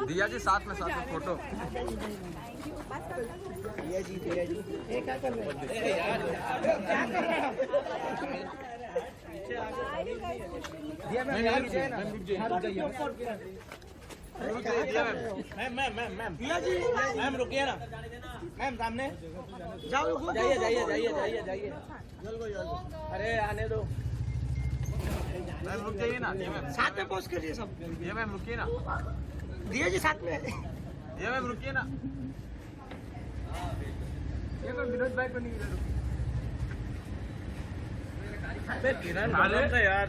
दिया जी साथ में फोटो। दिया जी ये क्या कर रहे हैं? दिया मैम रुकिए ना मैम सामने जाओ जाइए अरे आने दो मैम रुक जाइए ना। ये मैम साथ में पोस्ट करिए सब। ये मैम रुकिए ना। दिया जी साथ में ये मैम रुकिए ना। ये तो विनोद भाई को नहीं किरण यार